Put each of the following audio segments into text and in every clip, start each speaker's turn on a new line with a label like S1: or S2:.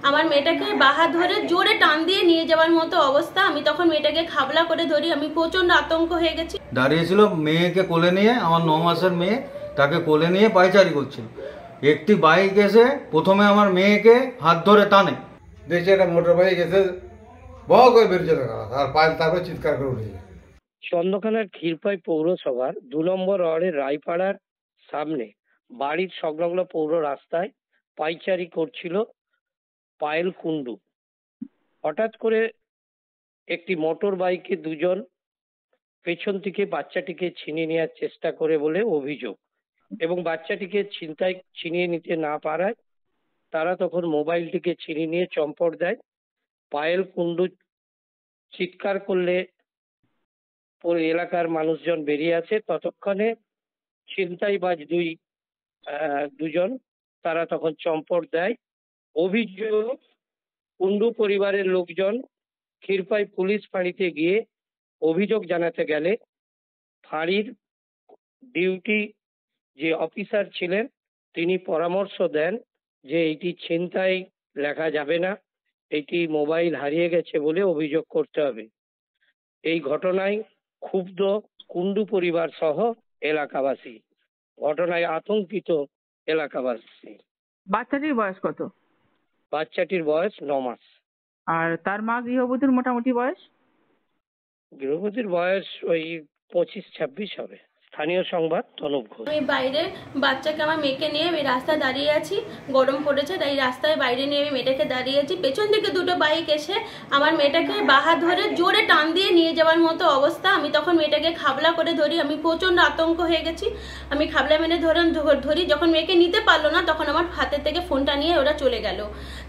S1: আমার মেয়েটাকে বাহা ধরে জোরে টান দিয়ে নিয়ে যাওয়ার মতো অবস্থা। আমি তখন মেয়েটাকে খাবলা করে ধরি, আমি প্রচন্ড আতঙ্ক হয়ে গেছি।
S2: দাঁড়িয়েছিল মেয়েকে কোলে নিয়ে, আমার 9 মাসের মেয়ে, তাকে কোলে নিয়ে পায়চারি করছিল। একটি বাইক এসে প্রথমে আমার মেয়েকে হাত ধরে টানে,
S3: দেখছি একটা মোটর বাইক এসে বহ করে বেরিয়ে চলে গেল, আর পায়েল তারপরে চিৎকার করে উঠেছে।
S4: চন্দ্রকোনার ক্ষীরপাই পৌরসভার 2 নম্বর ওয়ার্ডের রায়পাড়ার সামনে বাড়ির সংলগ্ন পৌর রাস্তায় পাইচারি করছিল পায়েল কুণ্ডু। হঠাৎ করে একটি মোটর বাইকে দুজন পেছন থেকে বাচ্চাটিকে ছিনিয়ে নেওয়ার চেষ্টা করে বলে অভিযোগ, এবং বাচ্চাটিকে ছিনিয়ে নিতে না পারায় তারা তখন মোবাইলটিকে ছিনিয়ে নিয়ে চম্পট দেয়। পায়েল কুণ্ডু চিৎকার করলে পরে এলাকার মানুষজন বেরিয়ে আসে। ততক্ষণে ছিনতাইবাজ দুজন তারা তখন চম্পট দেয়। অভিযোগ, কুণ্ডু পরিবারের লোকজন ক্ষীরপাই পুলিশ ফাঁড়িতে গিয়ে অভিযোগ জানাতে গেলে ফাঁড়ির ডিউটি যে অফিসার ছিলেন তিনি পরামর্শ দেন যে এটি ছিনতাই লেখা যাবে না, এটি মোবাইল হারিয়ে গেছে বলে অভিযোগ করতে হবে। এই ঘটনায় ক্ষুব্ধ কুণ্ডু পরিবার সহ এলাকাবাসী, ঘটনায় আতঙ্কিত এলাকাবাসী।
S5: বাচ্চাটির বয়স কত?
S4: বাচ্চাটির বয়স 9 মাস।
S5: আর তার মা গৃহবধূর মোটামুটি বয়স?
S4: গৃহবধূর বয়স ওই 25-26 হবে। স্থানীয় সংবাদ, তনব ঘোষ।
S1: আমি বাইরে বাচ্চাকে, আমার মেয়েকে নিয়ে আমি রাস্তায় দাঁড়িয়ে আছি, গরম পড়েছে তাই রাস্তায় বাইরে নিয়ে আমি মেয়েটাকে দাঁড়িয়ে আছি। পেছন থেকে দুটো বাইক এসে আমার মেয়েটাকে বাহা ধরে জোরে টান দিয়ে নিয়ে যাওয়ার মতো অবস্থা। আমি তখন মেয়েটাকে খাবলা করে ধরি, আমি প্রচন্ড আতঙ্ক হয়ে গেছি। আমি খাবলা মেনে ধরি, যখন মেয়েকে নিতে পারলো না তখন আমার হাতের থেকে ফোনটা নিয়ে ওরা চলে গেল।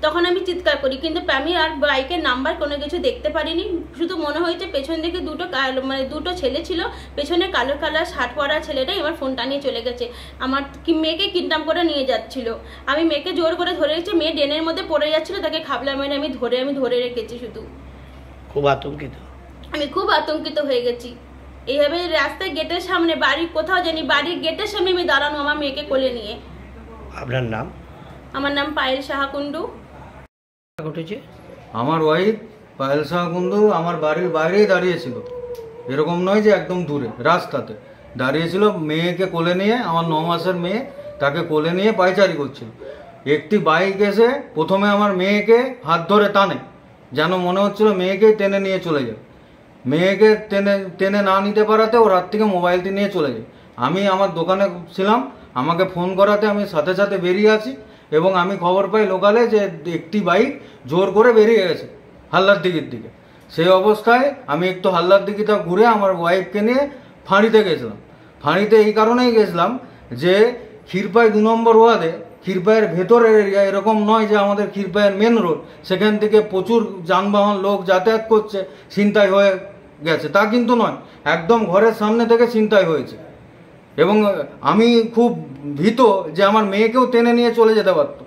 S1: তখন আমি চিৎকার করি, কিন্তু আমি আর বাইকের নাম্বার কোনো কিছু দেখতে পারিনি। শুধু মনে হয়েছে পেছন থেকে দুটো ছেলে ছিল, পেছনে কালো কালার শার্ট পরা ছেলেটাই আমার ফোনটা নিয়ে চলে গেছে। আমার মেয়েকে কিডন্যাপ করে নিয়ে যাচ্ছিল। আমি মেয়েকে জোর করে ধরে রেখেছি, মেয়ে ড্রেনের মধ্যে পড়ে যাচ্ছিল, তাকে খাবলা মেরে আমি ধরে রেখেছি। শুধু আমি খুব আতঙ্কিত হয়ে গেছি। এইভাবে রাস্তায় গেটের সামনে, বাড়ির কোথাও জানি বাড়ির গেটের সামনে আমি দাঁড়ানো আমার মেয়েকে কোলে নিয়ে।
S4: আপনার নাম?
S1: আমার নাম পায়েল সাহা কুণ্ডু।
S4: ঘটেছে
S2: আমার ওয়াইফ পায়েল সাহা কুণ্ডু আমার বাড়ির বাইরেই দাঁড়িয়েছিল, এরকম নয় যে একদম দূরে, রাস্তাতে দাঁড়িয়েছিল। মেয়েকে কোলে নিয়ে, আমার 9 মাসের মেয়ে, তাকে কোলে নিয়ে পায়চারি করছিল। একটি বাইক এসে প্রথমে আমার মেয়েকে হাত ধরে টানে, যেন মনে হচ্ছিল মেয়েকেই টেনে নিয়ে চলে যায়। মেয়েকে টেনে না নিতে পারাতে ও রাত থেকে মোবাইলটি নিয়ে চলে যায়। আমি আমার দোকানে ছিলাম, আমাকে ফোন করাতে আমি সাথে সাথে বেরিয়ে আসি, এবং আমি খবর পাই লোকালে যে একটি বাইক জোর করে বেরিয়ে গেছে হাল্লার দিঘির দিকে। সেই অবস্থায় আমি একটু হাল্লার দিঘিটা ঘুরে আমার ওয়াইফকে নিয়ে ফাঁড়িতে গেছিলাম। ফাঁড়িতে এই কারণেই গেছিলাম যে ক্ষীরপাই 2 নম্বর ওয়ার্ডে, ক্ষীরপাইয়ের ভেতরের এরিয়া, এরকম নয় যে আমাদের ক্ষীরপাইয়ের মেন রোড, সেখান থেকে প্রচুর যানবাহন লোক যাতায়াত করছে, ছিনতাই হয়ে গেছে তা কিন্তু নয়, একদম ঘরের সামনে থেকে ছিনতাই হয়েছে। এবং আমি খুব ভীত যে আমার মেয়েকেও টেনে নিয়ে চলে যেতে পারত।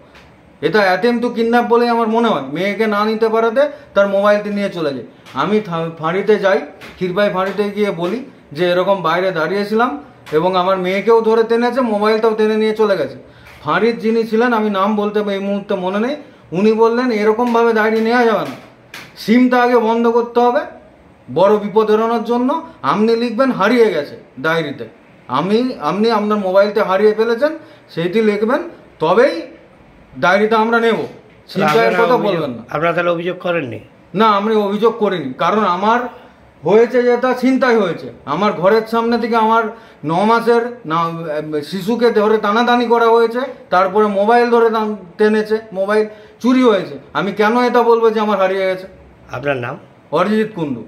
S2: এটা অ্যাটেম্প টু কিডন্যাপ বলেই আমার মনে হয়। মেয়েকে না নিতে পারাতে তার মোবাইলটি নিয়ে চলে যায়। আমি ফাঁড়িতে যাই, ক্ষীরপাই ফাঁড়িতে গিয়ে বলি যে এরকম বাইরে দাঁড়িয়েছিলাম এবং আমার মেয়েকেও ধরে টেনেছে, মোবাইলটাও টেনে নিয়ে চলে গেছে। ফাঁড়ির যিনি ছিলেন, আমি নাম বলতে এই মুহূর্তে মনে নেই, উনি বললেন এরকমভাবে ডায়েরি নেওয়া যাবে না, সিমটা আগে বন্ধ করতে হবে, বড় বিপদ এড়ানোর জন্য আপনি লিখবেন হারিয়ে গেছে ডায়েরিতে, আপনি আপনার মোবাইলটা হারিয়ে ফেলেছেন সেইটি লিখবেন, তবেই ডায়েরিটা আমরা নেব, ছিনতাইয়ের কথা বলবেন না।
S4: আপনারা তাহলে অভিযোগ করেননি?
S2: না, আমি অভিযোগ করিনি, কারণ আমার হয়েছে যেটা ছিনতাই হয়েছে। আমার ঘরের সামনে থেকে আমার 9 মাসের শিশুকে ধরে টানাটানি করা হয়েছে, তারপরে মোবাইল ধরে টেনেছে, মোবাইল চুরি হয়েছে। আমি কেন এটা বলবো যে আমার হারিয়ে গেছে?
S4: আপনার নাম?
S2: অরিজিৎ কুণ্ডু।